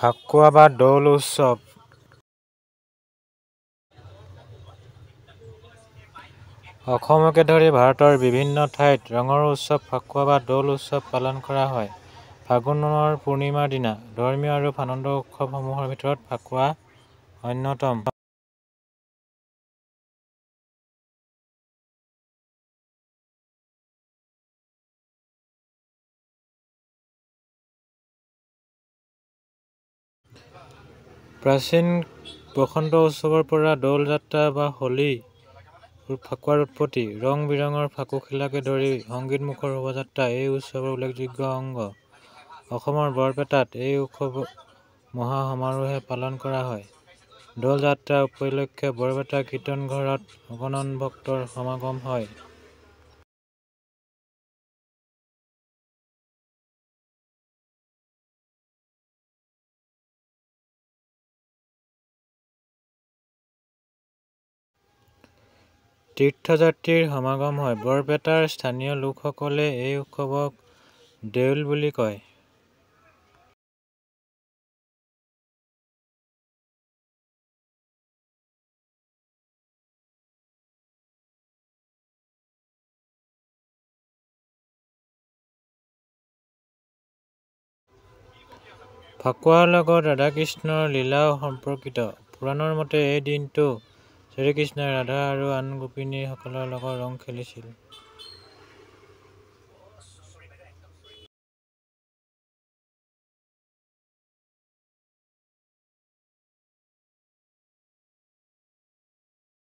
ফাকুৱা বা দৌল উৎসৱ অসমকে ধৰি ভাৰতৰ বিভিন্ন ঠাইত ৰঙৰ উৎসৱ ফাকুৱা বা দৌল উৎসৱ পালন কৰা হয়। ফাগুনৰ পূৰ্ণিমাৰ দিনা ধৰ্মীয় আৰু আনন্দ উৎসৱসমূহৰ ভিতৰত ফাকুৱা অন্যতম। প্ৰাচীন বসন্ত উৎসৱৰ পৰা দৌল যাত্ৰা বা হোলী ফাকুৱাৰ উৎপত্তি। ৰং বিৰঙৰ ফাকু খেলাকে ধৰি সংগীতমুখৰ শোভাযাত্ৰা এই উৎসৱৰ উল্লেখযোগ্য অংগ। অসমৰ বৰপেটাত এই উৎসৱ মহা সমাৰোহে পালন কৰা হয়। দৌল যাত্ৰা উপলক্ষে বৰপেটা কীৰ্তনঘৰত অগণন ভক্তৰ সমাগম হয়। তীৰ্থযাত্ৰীৰ সমাগম হয়। বৰপেটাৰ স্থানীয় লোকসকলে এই উৎসৱক দেউল বুলি কয়। ফাকুৱাৰ লগত ৰাধা-কৃষ্ণৰ লীলাও সম্পৰ্কিত। পুৰাণৰ মতে এই দিনটো শ্ৰীকৃষ্ণই ৰাধা আৰু আন গোপিনীসকলৰ লগত ৰং খেলিছিল।